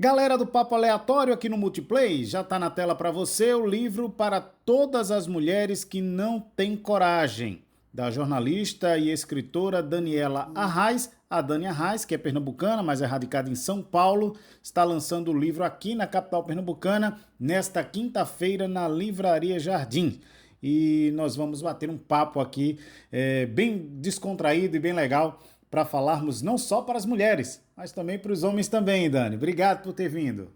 Galera do Papo Aleatório aqui no Multiplay, já está na tela para você o livro Para Todas as Mulheres que Não Têm Coragem, da jornalista e escritora Daniela Arraes. A Dani Arraes, que é pernambucana, mas é radicada em São Paulo, está lançando o livro aqui na capital pernambucana, nesta quinta-feira, na Livraria Jardim. E nós vamos bater um papo aqui bem descontraído e bem legal, para falarmos não só para as mulheres, mas também para os homens também, Dani. Obrigado por ter vindo.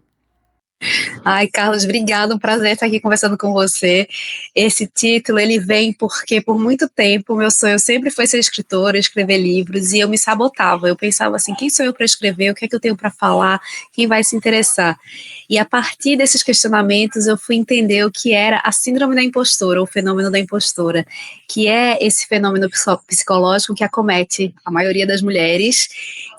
Ai, Carlos, obrigado, um prazer estar aqui conversando com você. Esse título, ele vem porque por muito tempo meu sonho sempre foi ser escritora, escrever livros, e eu me sabotava. Eu pensava assim, quem sou eu para escrever? O que é que eu tenho para falar? Quem vai se interessar? E a partir desses questionamentos eu fui entender o que era a síndrome da impostora, ou o fenômeno da impostora, que é esse fenômeno psicológico que acomete a maioria das mulheres,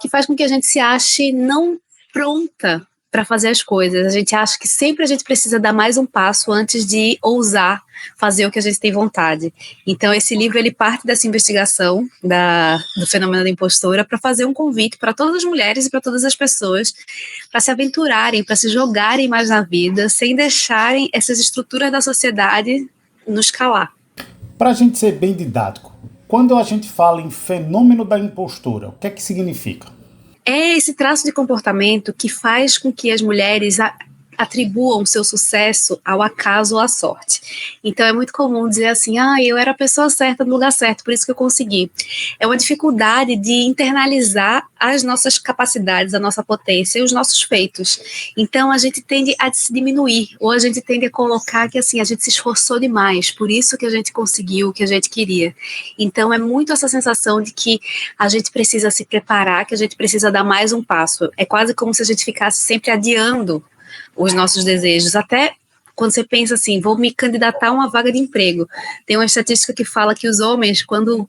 que faz com que a gente se ache não pronta para fazer as coisas. A gente acha que sempre a gente precisa dar mais um passo antes de ousar fazer o que a gente tem vontade. Então esse livro, ele parte dessa investigação do fenômeno da impostora para fazer um convite para todas as mulheres e para todas as pessoas para se aventurarem, para se jogarem mais na vida, sem deixarem essas estruturas da sociedade nos calar. Para a gente ser bem didático, quando a gente fala em fenômeno da impostora, o que é que significa? É esse traço de comportamento que faz com que as mulheres atribuam seu sucesso ao acaso ou à sorte. Então é muito comum dizer assim, eu era a pessoa certa no lugar certo, por isso que eu consegui. É uma dificuldade de internalizar as nossas capacidades, a nossa potência e os nossos feitos. Então a gente tende a se diminuir, ou a gente tende a colocar que assim, a gente se esforçou demais, por isso que a gente conseguiu o que a gente queria. Então é muito essa sensação de que a gente precisa se preparar, que a gente precisa dar mais um passo. É quase como se a gente ficasse sempre adiando os nossos desejos, até quando você pensa assim, vou me candidatar a uma vaga de emprego. Tem uma estatística que fala que os homens, quando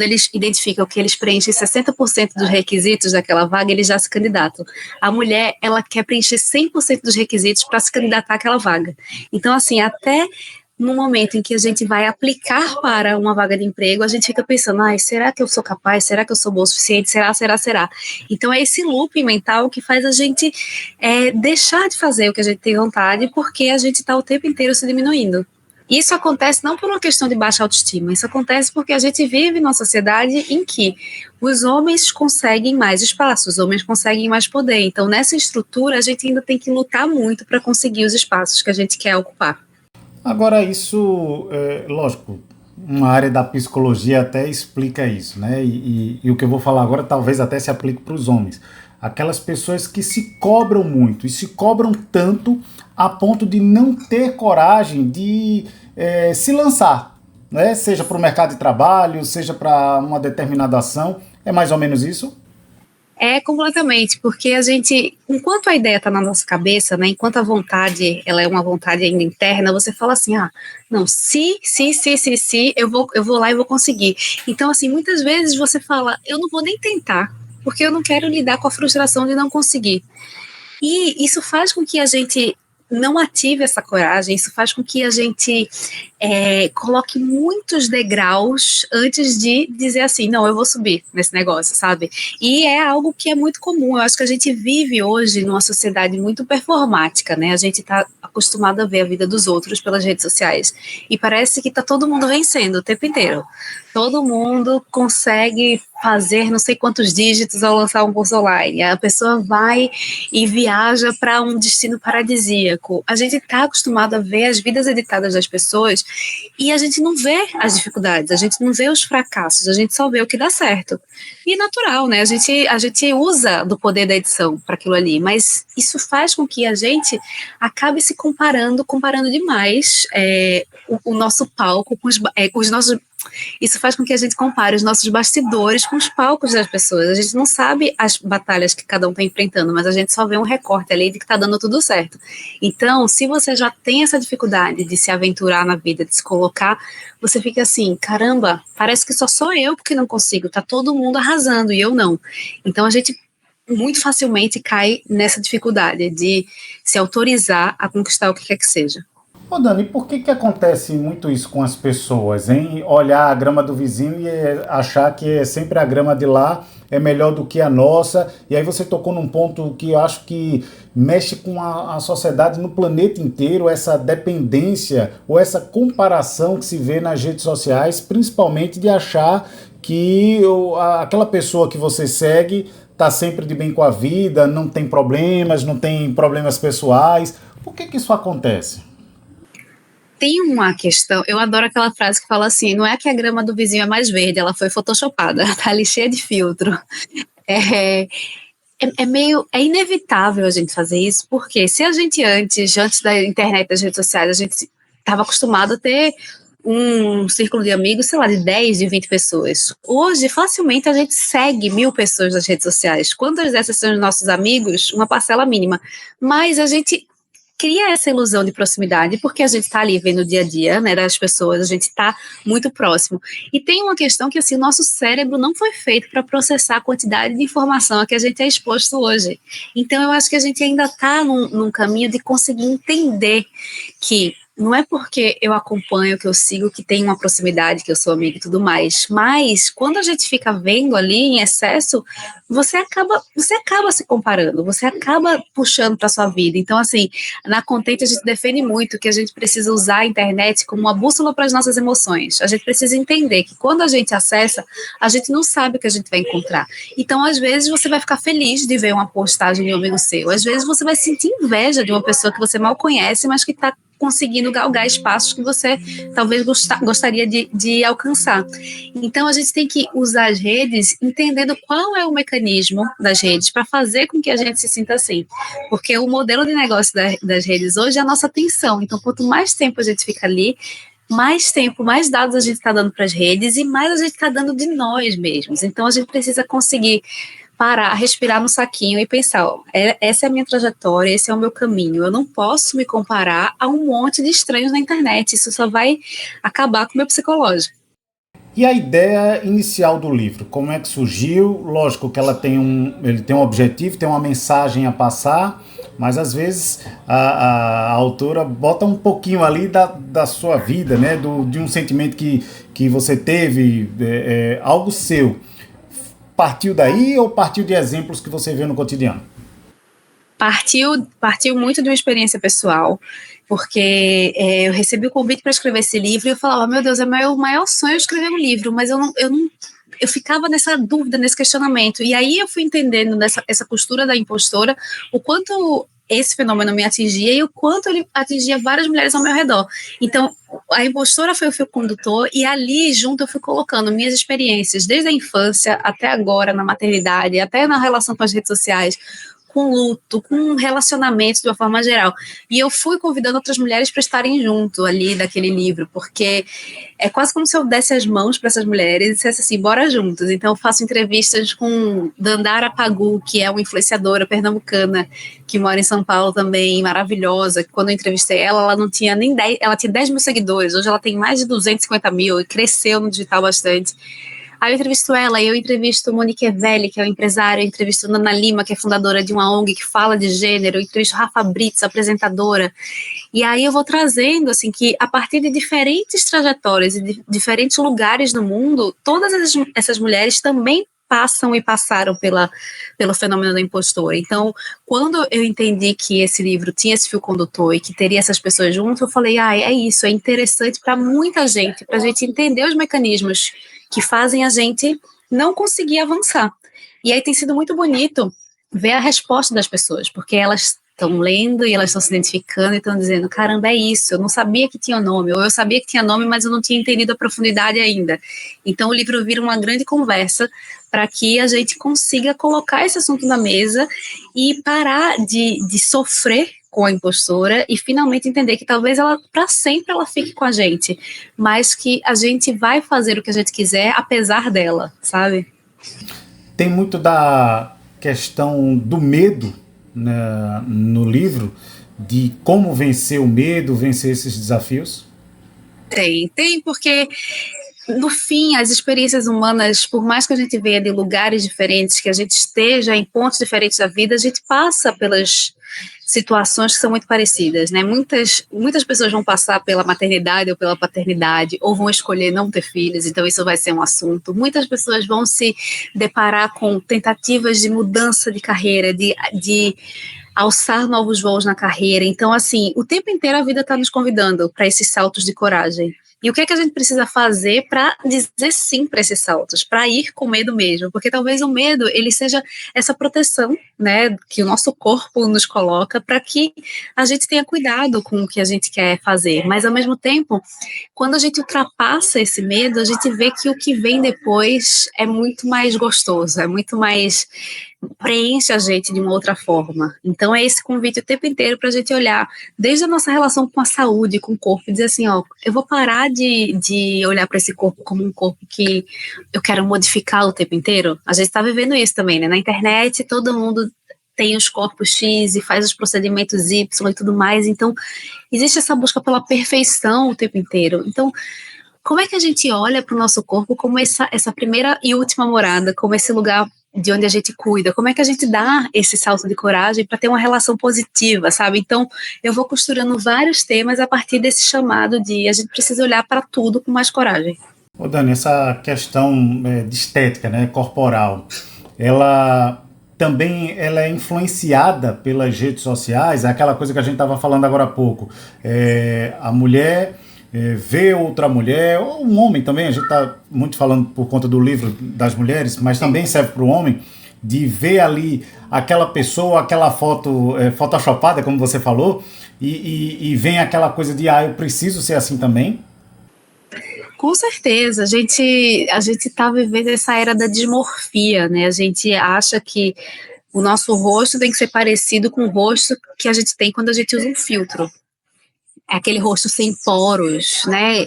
eles identificam que eles preenchem 60% dos requisitos daquela vaga, eles já se candidatam. A mulher, ela quer preencher 100% dos requisitos para se candidatar àquela vaga. Então, assim, até no momento em que a gente vai aplicar para uma vaga de emprego, a gente fica pensando, será que eu sou capaz? Será que eu sou boa o suficiente? Será? Então é esse looping mental que faz a gente deixar de fazer o que a gente tem vontade, porque a gente está o tempo inteiro se diminuindo. Isso acontece não por uma questão de baixa autoestima, isso acontece porque a gente vive numa sociedade em que os homens conseguem mais espaço, os homens conseguem mais poder. Então nessa estrutura a gente ainda tem que lutar muito para conseguir os espaços que a gente quer ocupar. Agora, isso, lógico, uma área da psicologia até explica isso, né? E o que eu vou falar agora talvez até se aplique para os homens. Aquelas pessoas que se cobram muito e se cobram tanto a ponto de não ter coragem de se lançar, né? Seja para o mercado de trabalho, seja para uma determinada ação. É mais ou menos isso? É completamente, porque a gente, enquanto a ideia está na nossa cabeça, né, enquanto a vontade, ela é uma vontade ainda interna, você fala assim, não, se, eu vou lá e vou conseguir. Então, assim, muitas vezes você fala, eu não vou nem tentar, porque eu não quero lidar com a frustração de não conseguir. E isso faz com que a gente não ative essa coragem, isso faz com que a gente coloque muitos degraus antes de dizer assim, não, eu vou subir nesse negócio, sabe? E é algo que é muito comum, eu acho que a gente vive hoje numa sociedade muito performática, né? A gente está acostumado a ver a vida dos outros pelas redes sociais e parece que está todo mundo vencendo o tempo inteiro. Todo mundo consegue fazer não sei quantos dígitos ao lançar um curso online. A pessoa vai e viaja para um destino paradisíaco. A gente está acostumado a ver as vidas editadas das pessoas e a gente não vê as dificuldades, a gente não vê os fracassos, a gente só vê o que dá certo. E é natural, né? A gente usa do poder da edição para aquilo ali, mas isso faz com que a gente acabe se comparando demais o nosso palco com os nossos. Isso faz com que a gente compare os nossos bastidores com os palcos das pessoas. A gente não sabe as batalhas que cada um está enfrentando, mas a gente só vê um recorte ali de que está dando tudo certo. Então, se você já tem essa dificuldade de se aventurar na vida, de se colocar, você fica assim, caramba, parece que só sou eu porque não consigo, tá todo mundo arrasando e eu não. Então a gente muito facilmente cai nessa dificuldade de se autorizar a conquistar o que quer que seja. Ô Dani, por que acontece muito isso com as pessoas, hein? Olhar a grama do vizinho e achar que é sempre a grama de lá é melhor do que a nossa. E aí você tocou num ponto que eu acho que mexe com a sociedade no planeta inteiro, essa dependência ou essa comparação que se vê nas redes sociais, principalmente de achar que aquela pessoa que você segue está sempre de bem com a vida, não tem problemas, não tem problemas pessoais. Por que isso acontece? Tem uma questão, eu adoro aquela frase que fala assim, não é que a grama do vizinho é mais verde, ela foi photoshopada, tá ali cheia de filtro. É, é inevitável a gente fazer isso, porque se a gente antes da internet, das redes sociais, a gente estava acostumado a ter um círculo de amigos, sei lá, de 10, de 20 pessoas. Hoje, facilmente, a gente segue 1.000 pessoas nas redes sociais. Quantas dessas são os nossos amigos? Uma parcela mínima. Mas a gente cria essa ilusão de proximidade, porque a gente está ali vendo o dia a dia, né, das pessoas, a gente está muito próximo. E tem uma questão que, assim, o nosso cérebro não foi feito para processar a quantidade de informação a que a gente é exposto hoje. Então, eu acho que a gente ainda está num caminho de conseguir entender que não é porque eu acompanho, que eu sigo, que tem uma proximidade, que eu sou amiga e tudo mais, mas quando a gente fica vendo ali em excesso, você acaba se comparando, você acaba puxando para sua vida. Então, assim, na Contente a gente defende muito que a gente precisa usar a internet como uma bússola para as nossas emoções. A gente precisa entender que quando a gente acessa, a gente não sabe o que a gente vai encontrar. Então, às vezes, você vai ficar feliz de ver uma postagem de um amigo seu. Às vezes, você vai sentir inveja de uma pessoa que você mal conhece, mas que está conseguindo galgar espaços que você talvez gostaria de alcançar. Então, a gente tem que usar as redes entendendo qual é o mecanismo das redes para fazer com que a gente se sinta assim. Porque o modelo de negócio das redes hoje é a nossa atenção. Então, quanto mais tempo a gente fica ali, mais tempo, mais dados a gente está dando para as redes e mais a gente está dando de nós mesmos. Então, a gente precisa conseguir parar, respirar no saquinho e pensar, ó, essa é a minha trajetória, esse é o meu caminho, eu não posso me comparar a um monte de estranhos na internet, isso só vai acabar com o meu psicológico. E a ideia inicial do livro, como é que surgiu? Lógico que ele tem um objetivo, tem uma mensagem a passar, mas às vezes a autora bota um pouquinho ali da sua vida, né? De um sentimento que você teve, algo seu. Partiu daí ou partiu de exemplos que você vê no cotidiano? Partiu muito de uma experiência pessoal, porque eu recebi o convite para escrever esse livro e eu falava, meu Deus, é meu maior sonho escrever um livro, mas eu ficava nessa dúvida, nesse questionamento. E aí eu fui entendendo essa costura da impostora, o quanto esse fenômeno me atingia e o quanto ele atingia várias mulheres ao meu redor. Então, a impostora foi o fio condutor e ali junto eu fui colocando minhas experiências, desde a infância até agora, na maternidade, até na relação com as redes sociais, com luto, com relacionamentos de uma forma geral. E eu fui convidando outras mulheres para estarem junto ali daquele livro, porque é quase como se eu desse as mãos para essas mulheres e dissesse assim, bora juntos. Então eu faço entrevistas com Dandara Pagu, que é uma influenciadora pernambucana, que mora em São Paulo também, maravilhosa. Quando eu entrevistei ela, ela não tinha nem 10, ela tinha 10 mil seguidores, hoje ela tem mais de 250 mil e cresceu no digital bastante. Aí eu entrevisto ela, eu entrevisto Monique Evelli, que é uma empresária, eu entrevisto Nana Lima, que é fundadora de uma ONG que fala de gênero, eu entrevisto Rafa Brits, apresentadora. E aí eu vou trazendo, assim, que a partir de diferentes trajetórias e de diferentes lugares do mundo, todas essas mulheres também passam e passaram pelo fenômeno da impostora. Então, quando eu entendi que esse livro tinha esse fio condutor e que teria essas pessoas junto, eu falei, é isso, é interessante para muita gente, para a gente entender os mecanismos que fazem a gente não conseguir avançar. E aí tem sido muito bonito ver a resposta das pessoas, porque elas estão lendo e elas estão se identificando e estão dizendo, caramba, é isso, eu não sabia que tinha nome, ou eu sabia que tinha nome, mas eu não tinha entendido a profundidade ainda. Então o livro vira uma grande conversa para que a gente consiga colocar esse assunto na mesa e parar de sofrer com a impostora e finalmente entender que talvez ela, para sempre, ela fique com a gente, mas que a gente vai fazer o que a gente quiser apesar dela, sabe? Tem muito da questão do medo, né, no livro, de como vencer o medo, vencer esses desafios? Tem, porque no fim, as experiências humanas, por mais que a gente venha de lugares diferentes, que a gente esteja em pontos diferentes da vida, a gente passa pelas situações que são muito parecidas, né? Muitas pessoas vão passar pela maternidade ou pela paternidade, ou vão escolher não ter filhos, então isso vai ser um assunto. Muitas pessoas vão se deparar com tentativas de mudança de carreira, de alçar novos voos na carreira. Então, assim, o tempo inteiro a vida está nos convidando para esses saltos de coragem. E o que é que a gente precisa fazer para dizer sim para esses saltos, para ir com medo mesmo? Porque talvez o medo ele seja essa proteção, né, que o nosso corpo nos coloca para que a gente tenha cuidado com o que a gente quer fazer. Mas ao mesmo tempo, quando a gente ultrapassa esse medo, a gente vê que o que vem depois é muito mais gostoso, é muito mais preenche a gente de uma outra forma. Então é esse convite o tempo inteiro para a gente olhar desde a nossa relação com a saúde, com o corpo, e dizer assim, ó, eu vou parar de olhar para esse corpo como um corpo que eu quero modificar o tempo inteiro. A gente está vivendo isso também, né? Na internet todo mundo tem os corpos X e faz os procedimentos Y e tudo mais, então existe essa busca pela perfeição o tempo inteiro. Então, como é que a gente olha para o nosso corpo como essa primeira e última morada, como esse lugar de onde a gente cuida? Como é que a gente dá esse salto de coragem para ter uma relação positiva, sabe? Então, eu vou costurando vários temas a partir desse chamado de a gente precisa olhar para tudo com mais coragem. Ô Dani, essa questão de estética, né, corporal, ela também ela é influenciada pelas redes sociais, é aquela coisa que a gente estava falando agora há pouco. A mulher vê outra mulher, ou um homem também, a gente está muito falando por conta do livro das mulheres, mas também serve para o homem, de ver ali aquela pessoa, aquela foto photoshopada, como você falou, e vem aquela coisa de, eu preciso ser assim também. Com certeza, a gente está vivendo essa era da dismorfia, né? A gente acha que o nosso rosto tem que ser parecido com o rosto que a gente tem quando a gente usa um filtro. É aquele rosto sem poros, né?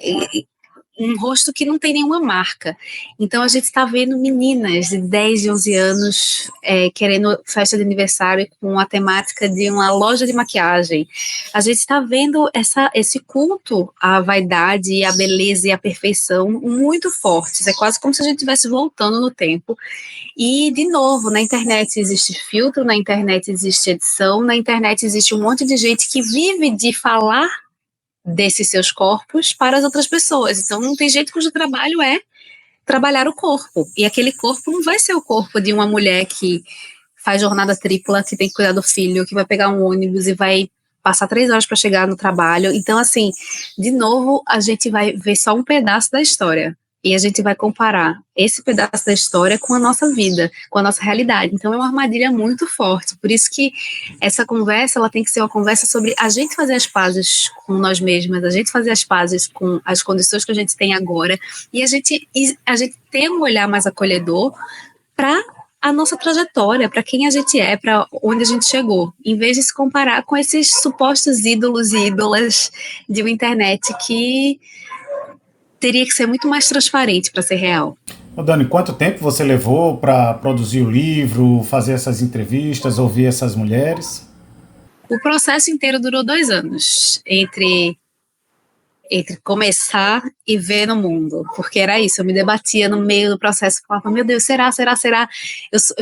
Um rosto que não tem nenhuma marca. Então a gente está vendo meninas de 10 e 11 anos querendo festa de aniversário com a temática de uma loja de maquiagem. A gente está vendo esse culto à vaidade, à beleza e à perfeição muito fortes. É quase como se a gente estivesse voltando no tempo. E, de novo, na internet existe filtro, na internet existe edição, na internet existe um monte de gente que vive de falar desses seus corpos para as outras pessoas. Então não tem jeito cujo trabalho é trabalhar o corpo, e aquele corpo não vai ser o corpo de uma mulher que faz jornada tripla, que tem que cuidar do filho, que vai pegar um ônibus e vai passar 3 horas para chegar no trabalho. Então, assim, de novo, a gente vai ver só um pedaço da história. E a gente vai comparar esse pedaço da história com a nossa vida, com a nossa realidade. Então é uma armadilha muito forte. Por isso que essa conversa ela tem que ser uma conversa sobre a gente fazer as pazes com nós mesmas, a gente fazer as pazes com as condições que a gente tem agora e a gente ter um olhar mais acolhedor para a nossa trajetória, para quem a gente é, para onde a gente chegou, em vez de se comparar com esses supostos ídolos e ídolas de uma internet que teria que ser muito mais transparente para ser real. Ô Dani, quanto tempo você levou para produzir o livro, fazer essas entrevistas, ouvir essas mulheres? O processo inteiro durou 2 anos, entre começar e ver no mundo, porque era isso, eu me debatia no meio do processo, falava, meu Deus, será?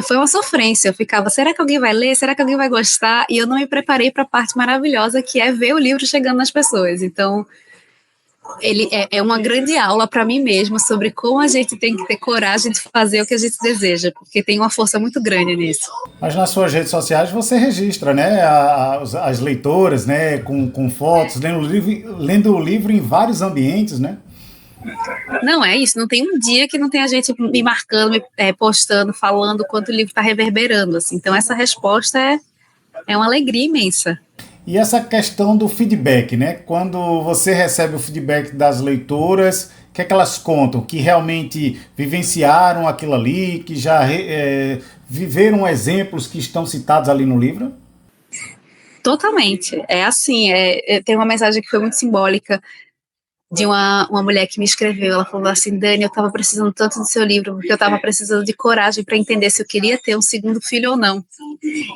Foi uma sofrência, eu ficava, será que alguém vai ler? Será que alguém vai gostar? E eu não me preparei para a parte maravilhosa que é ver o livro chegando nas pessoas. Então, ele é uma grande aula para mim mesma sobre como a gente tem que ter coragem de fazer o que a gente deseja, porque tem uma força muito grande nisso. Mas nas suas redes sociais você registra, né, as leitoras, né, com fotos, lendo o livro em vários ambientes, né? Não, é isso, não tem um dia que não tenha gente me marcando, postando, falando o quanto o livro está reverberando, assim. Então essa resposta é uma alegria imensa. E essa questão do feedback, né? Quando você recebe o feedback das leitoras, o que é que elas contam? Que realmente vivenciaram aquilo ali, que já viveram exemplos que estão citados ali no livro? Totalmente. É assim, tem uma mensagem que foi muito simbólica. de uma mulher que me escreveu. Ela falou assim: Dani, eu estava precisando tanto do seu livro, porque eu estava precisando de coragem para entender se eu queria ter um segundo filho ou não.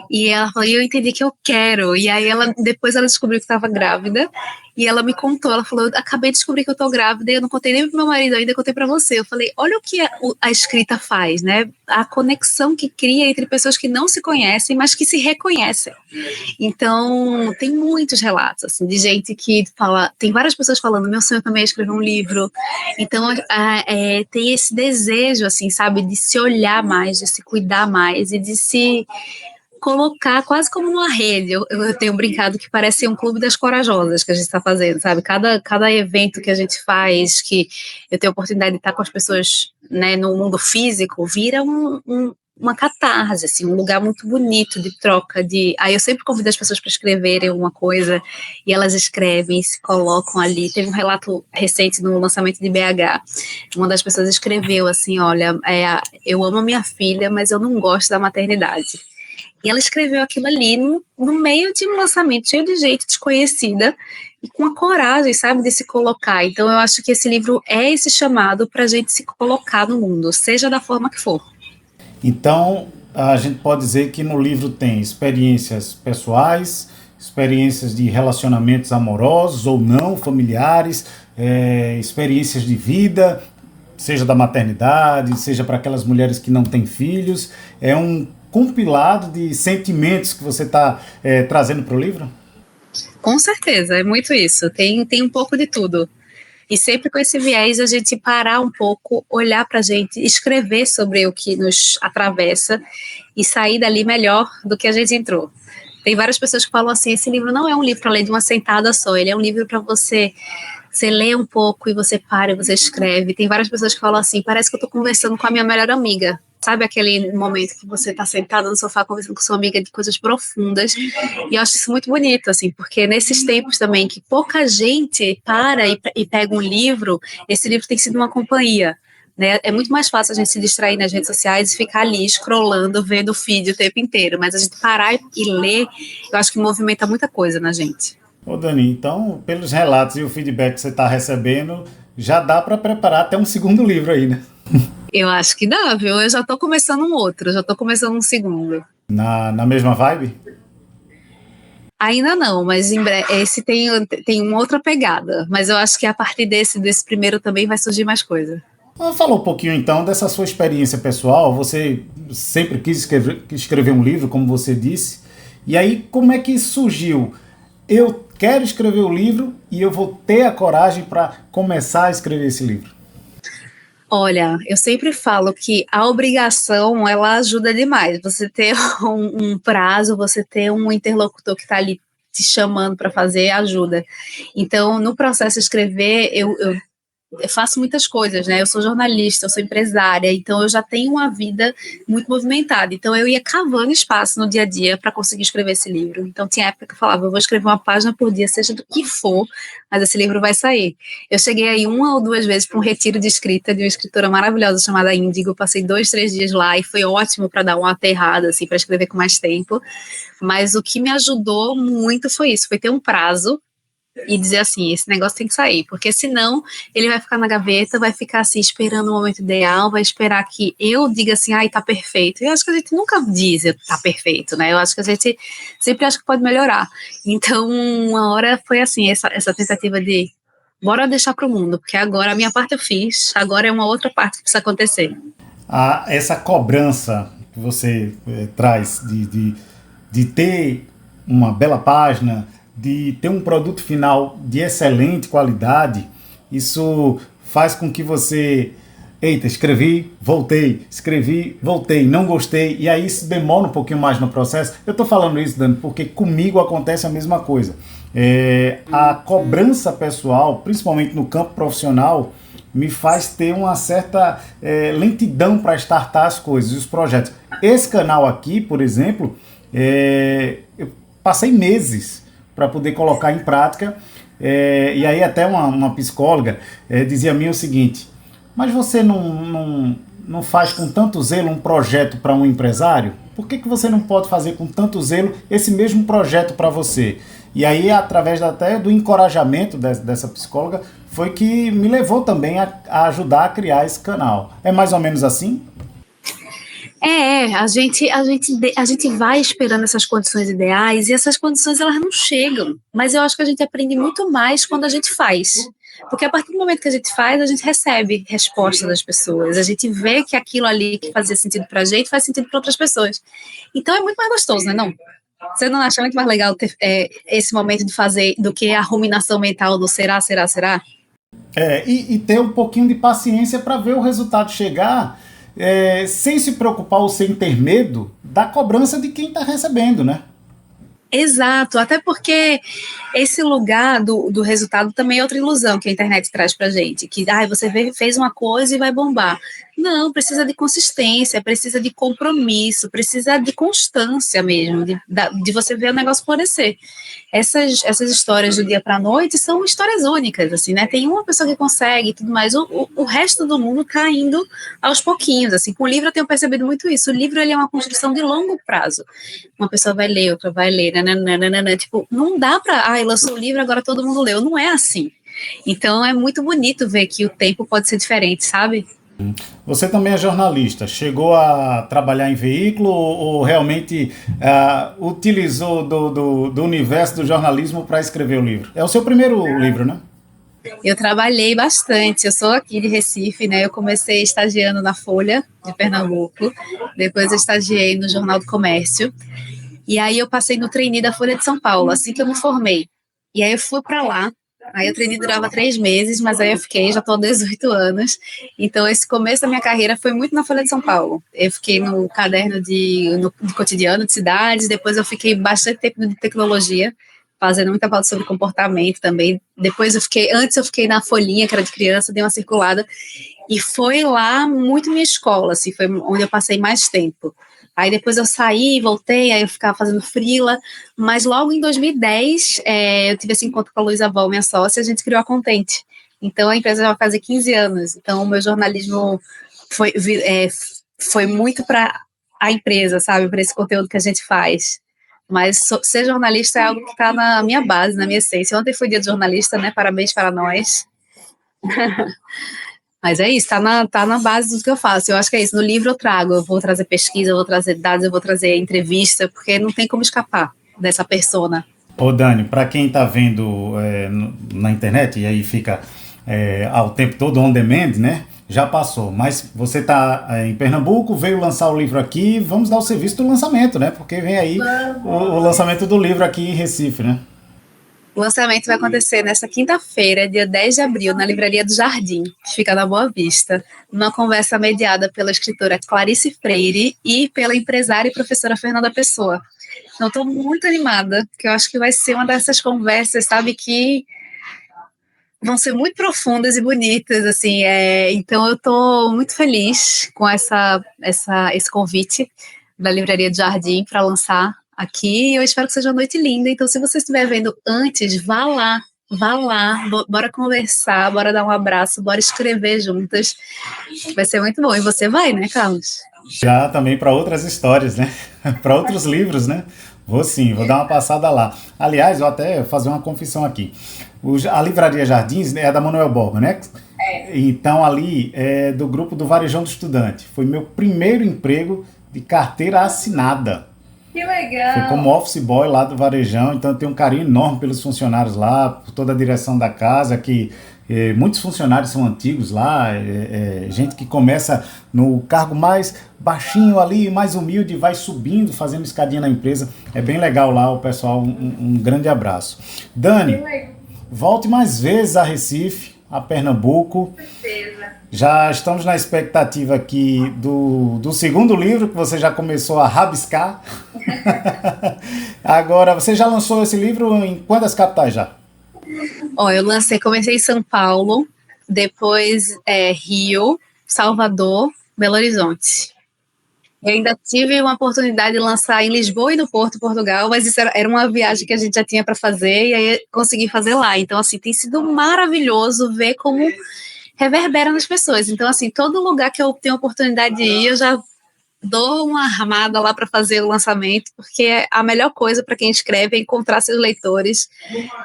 E ela falou: e eu entendi que eu quero. E aí depois ela descobriu que estava grávida. E ela me contou, ela falou: eu acabei de descobrir que eu tô grávida, e eu não contei nem pro meu marido ainda, contei pra você. Eu falei: olha o que a escrita faz, né? A conexão que cria entre pessoas que não se conhecem, mas que se reconhecem. Então, tem muitos relatos, assim, de gente que fala, tem várias pessoas falando: meu sonho também é escrever um livro. Então, tem esse desejo, assim, sabe, de se olhar mais, de se cuidar mais e de se colocar quase como uma rede. Eu tenho brincado que parece um clube das corajosas que a gente está fazendo, sabe? Cada evento que a gente faz, que eu tenho a oportunidade de estar com as pessoas, né, no mundo físico, vira uma catarse, assim, um lugar muito bonito de troca, aí eu sempre convido as pessoas para escreverem alguma coisa, e elas escrevem, se colocam ali. Teve um relato recente no lançamento de BH, uma das pessoas escreveu assim: olha, eu amo a minha filha, mas eu não gosto da maternidade. E ela escreveu aquilo ali no meio de um lançamento cheio de gente desconhecida e com a coragem, sabe, de se colocar. Então eu acho que esse livro é esse chamado para a gente se colocar no mundo, seja da forma que for. Então, a gente pode dizer que no livro tem experiências pessoais, experiências de relacionamentos amorosos ou não, familiares, experiências de vida, seja da maternidade, seja para aquelas mulheres que não têm filhos. É um compilado de sentimentos que você está trazendo para o livro? Com certeza, é muito isso. Tem um pouco de tudo. E sempre com esse viés, a gente parar um pouco, olhar para a gente, escrever sobre o que nos atravessa e sair dali melhor do que a gente entrou. Tem várias pessoas que falam assim: esse livro não é um livro para ler de uma sentada só, ele é um livro para você lê um pouco e você para e você escreve. Tem várias pessoas que falam assim: parece que eu estou conversando com a minha melhor amiga. Sabe aquele momento que você está sentada no sofá conversando com sua amiga de coisas profundas? E eu acho isso muito bonito, assim, porque nesses tempos também que pouca gente para e pega um livro, esse livro tem sido uma companhia. Né? É muito mais fácil a gente se distrair nas redes sociais e ficar ali scrollando, vendo o feed o tempo inteiro, mas a gente parar e ler, eu acho que movimenta muita coisa na gente. Ô Dani, então, pelos relatos e o feedback que você está recebendo, já dá para preparar até um segundo livro aí, né? Eu acho que dá, viu? Eu já estou começando um outro, já estou começando um segundo. Na mesma vibe? Ainda não, mas em breve, esse tem uma outra pegada, mas eu acho que a partir desse primeiro também vai surgir mais coisa. Fala um pouquinho então dessa sua experiência pessoal. Você sempre quis escrever um livro, como você disse, e aí como é que surgiu? Eu quero escrever o livro e eu vou ter a coragem para começar a escrever esse livro. Olha, eu sempre falo que a obrigação, ela ajuda demais. Você ter um prazo, você ter um interlocutor que está ali te chamando para fazer, ajuda. Então, no processo de escrever, eu faço muitas coisas, né? Eu sou jornalista, eu sou empresária, então eu já tenho uma vida muito movimentada. Então eu ia cavando espaço no dia a dia para conseguir escrever esse livro. Então tinha época que eu falava: eu vou escrever uma página por dia, seja do que for, mas esse livro vai sair. Eu cheguei aí 1 ou 2 vezes para um retiro de escrita de uma escritora maravilhosa chamada Índigo. Passei 2, 3 dias lá e foi ótimo para dar uma aterrada, assim, para escrever com mais tempo. Mas o que me ajudou muito foi isso, foi ter um prazo e dizer assim: esse negócio tem que sair, porque senão ele vai ficar na gaveta, vai ficar assim esperando o momento ideal, vai esperar que eu diga assim: ai, tá perfeito. E eu acho que a gente nunca diz tá perfeito, né? Eu acho que a gente sempre acha que pode melhorar. Então, uma hora foi assim, essa tentativa de bora deixar pro mundo, porque agora a minha parte eu fiz, agora é uma outra parte que precisa acontecer. Essa cobrança que você traz de ter uma bela página, de ter um produto final de excelente qualidade, isso faz com que você, eita, escrevi, voltei, não gostei, e aí isso demora um pouquinho mais no processo. Eu estou falando isso, Dani, porque comigo acontece a mesma coisa. A cobrança pessoal, principalmente no campo profissional, me faz ter uma certa lentidão para startar as coisas, os projetos. Esse canal aqui, por exemplo, eu passei meses para poder colocar em prática, e aí até uma psicóloga dizia a mim o seguinte: mas você não faz com tanto zelo um projeto para um empresário? Por que você não pode fazer com tanto zelo esse mesmo projeto para você? E aí, através até do encorajamento dessa psicóloga, foi que me levou também a ajudar a criar esse canal. É mais ou menos assim? A gente vai esperando essas condições ideais e essas condições elas não chegam. Mas eu acho que a gente aprende muito mais quando a gente faz. Porque a partir do momento que a gente faz, a gente recebe resposta das pessoas. A gente vê que aquilo ali que fazia sentido pra gente faz sentido para outras pessoas. Então é muito mais gostoso, né? Não? Você não acha muito mais legal ter esse momento de fazer do que a ruminação mental do será, será, será? E ter um pouquinho de paciência para ver o resultado chegar, sem se preocupar ou sem ter medo da cobrança de quem está recebendo, né? Exato, até porque esse lugar do resultado também é outra ilusão que a internet traz pra gente, que você fez uma coisa e vai bombar. Não, precisa de consistência, precisa de compromisso, precisa de constância mesmo, de você ver o negócio florescer. Essas histórias do dia para a noite são histórias únicas, assim, né? Tem uma pessoa que consegue e tudo mais, o resto do mundo está indo aos pouquinhos, assim. Com o livro eu tenho percebido muito isso. O livro ele é uma construção de longo prazo. Uma pessoa vai ler, outra vai ler, nananana, tipo, não dá para, lançou o livro, agora todo mundo leu. Não é assim. Então é muito bonito ver que o tempo pode ser diferente, sabe? Você também é jornalista. Chegou a trabalhar em veículo ou realmente utilizou do universo do jornalismo para escrever o livro? É o seu primeiro livro, né? Eu trabalhei bastante, eu sou aqui de Recife, né? Eu comecei estagiando na Folha de Pernambuco, depois eu estagiei no Jornal do Comércio, e aí eu passei no trainee da Folha de São Paulo, assim que eu me formei. E aí eu fui para lá, aí o trainee durava 3 meses, mas aí eu fiquei, já estou há 18 anos, então esse começo da minha carreira foi muito na Folha de São Paulo. Eu fiquei no caderno de cotidiano de cidades, depois eu fiquei bastante tempo de tecnologia, fazendo muita pauta sobre comportamento também. Antes eu fiquei na Folhinha, que era de criança, dei uma circulada, e foi lá muito minha escola, assim, foi onde eu passei mais tempo. Aí depois eu saí, voltei, aí eu ficava fazendo freela, mas logo em 2010, eu tive esse encontro com a Luísa Vol, minha sócia, a gente criou a Contente. Então a empresa já vai fazer 15 anos, então o meu jornalismo foi muito para a empresa, sabe, para esse conteúdo que a gente faz. Mas ser jornalista é algo que está na minha base, na minha essência. Ontem foi dia de jornalista, né? Parabéns para nós. Mas é isso, tá na base do que eu faço. Eu acho que é isso. No livro eu trago, eu vou trazer pesquisa, eu vou trazer dados, eu vou trazer entrevista, porque não tem como escapar dessa persona. Ô Dani, para quem está vendo na internet e aí fica ao tempo todo on demand, né? Já passou, mas você está em Pernambuco, veio lançar o livro aqui, vamos dar o serviço do lançamento, né? Porque vem aí o lançamento do livro aqui em Recife, né? O lançamento vai acontecer nesta quinta-feira, dia 10 de abril, na Livraria do Jardim, que fica na Boa Vista, numa conversa mediada pela escritora Clarice Freire e pela empresária e professora Fernanda Pessoa. Então, estou muito animada, porque eu acho que vai ser uma dessas conversas, sabe, que vão ser muito profundas e bonitas, assim, então eu estou muito feliz com esse convite da Livraria do Jardim para lançar aqui, e eu espero que seja uma noite linda. Então, se você estiver vendo antes, vá lá, bora conversar, bora dar um abraço, bora escrever juntas, vai ser muito bom. E você vai, né, Carlos? Já também para outras histórias, né? Para outros livros, né? Vou sim, vou dar uma passada lá. Aliás, vou até fazer uma confissão aqui. A Livraria Jardins é da Manuel Borba, né? Então ali é do grupo do Varejão do Estudante. Foi meu primeiro emprego de carteira assinada. Que legal! Foi como office boy lá do Varejão, então eu tenho um carinho enorme pelos funcionários lá, por toda a direção da casa, que muitos funcionários são antigos lá, gente que começa no cargo mais baixinho ali, mais humilde, vai subindo, fazendo escadinha na empresa. É bem legal lá, o pessoal, um grande abraço. Dani, volte mais vezes a Recife, a Pernambuco. Com certeza. Já estamos na expectativa aqui do segundo livro, que você já começou a rabiscar. Agora, você já lançou esse livro em quantas capitais já? Comecei em São Paulo, depois Rio, Salvador, Belo Horizonte. Eu ainda tive uma oportunidade de lançar em Lisboa e no Porto, Portugal, mas isso era uma viagem que a gente já tinha para fazer, e aí consegui fazer lá. Então, assim, tem sido maravilhoso ver como reverbera nas pessoas. Então, assim, todo lugar que eu tenho oportunidade de ir, eu já dou uma armada lá para fazer o lançamento, porque a melhor coisa para quem escreve é encontrar seus leitores,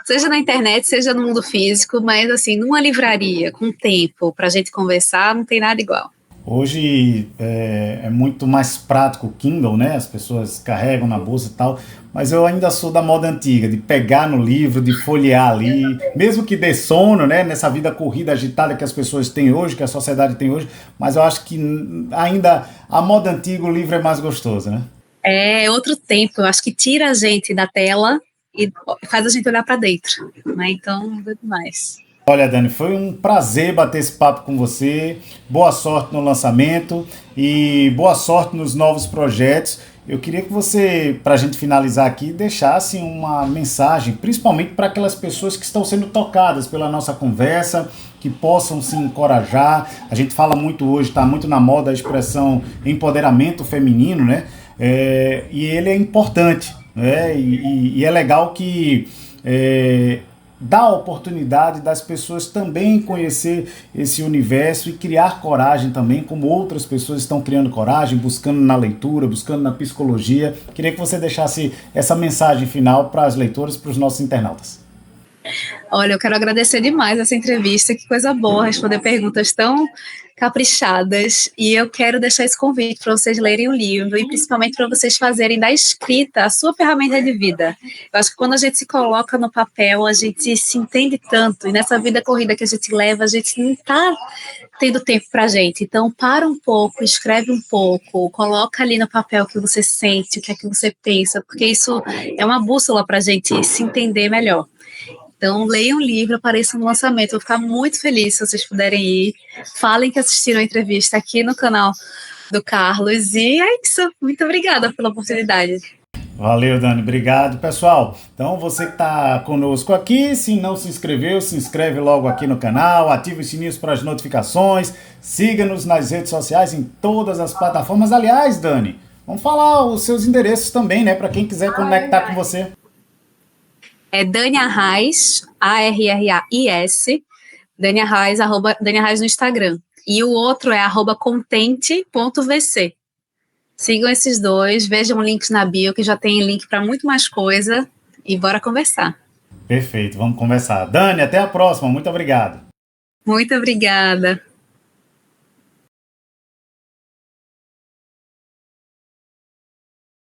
seja na internet, seja no mundo físico, mas assim, numa livraria, com tempo para a gente conversar, não tem nada igual. Hoje é muito mais prático o Kindle, né? As pessoas carregam na bolsa e tal, mas eu ainda sou da moda antiga, de pegar no livro, de folhear ali, mesmo que dê sono, né? Nessa vida corrida agitada que as pessoas têm hoje, que a sociedade tem hoje, mas eu acho que ainda a moda antiga, o livro é mais gostoso, né? É outro tempo, eu acho que tira a gente da tela e faz a gente olhar para dentro, né? Então, é demais. Olha, Dani, foi um prazer bater esse papo com você. Boa sorte no lançamento e boa sorte nos novos projetos. Eu queria que você, para a gente finalizar aqui, deixasse uma mensagem, principalmente para aquelas pessoas que estão sendo tocadas pela nossa conversa, que possam se encorajar. A gente fala muito hoje, está muito na moda a expressão empoderamento feminino, né? E ele é importante, né? E é legal que dá a oportunidade das pessoas também conhecer esse universo e criar coragem também, como outras pessoas estão criando coragem, buscando na leitura, buscando na psicologia. Queria que você deixasse essa mensagem final para as leitoras, para os nossos internautas. Olha, eu quero agradecer demais essa entrevista, que coisa boa responder perguntas tão caprichadas, e eu quero deixar esse convite para vocês lerem o livro e principalmente para vocês fazerem da escrita a sua ferramenta de vida. Eu acho que quando a gente se coloca no papel, a gente se entende tanto, e nessa vida corrida que a gente leva, a gente não está tendo tempo para a gente. Então, para um pouco, escreve um pouco, coloca ali no papel o que você sente, o que é que você pensa, porque isso é uma bússola para a gente se entender melhor. Então, leiam o livro, apareçam no lançamento. Vou ficar muito feliz se vocês puderem ir. Falem que assistiram a entrevista aqui no canal do Carlos. E é isso. Muito obrigada pela oportunidade. Valeu, Dani. Obrigado, pessoal. Então, você que está conosco aqui, se não se inscreveu, se inscreve logo aqui no canal, ativa os sininhos para as notificações, siga-nos nas redes sociais, em todas as plataformas. Aliás, Dani, vamos falar os seus endereços também, né, para quem quiser conectar com você. É Dani Arraes, A-R-R-A-I-S, Dani Arraes, arroba Dani Arraes no Instagram. E o outro é arroba contente.vc. Sigam esses dois, vejam links na bio, que já tem link para muito mais coisa, e bora conversar. Perfeito, vamos conversar. Dani, até a próxima. Muito obrigado. Muito obrigada.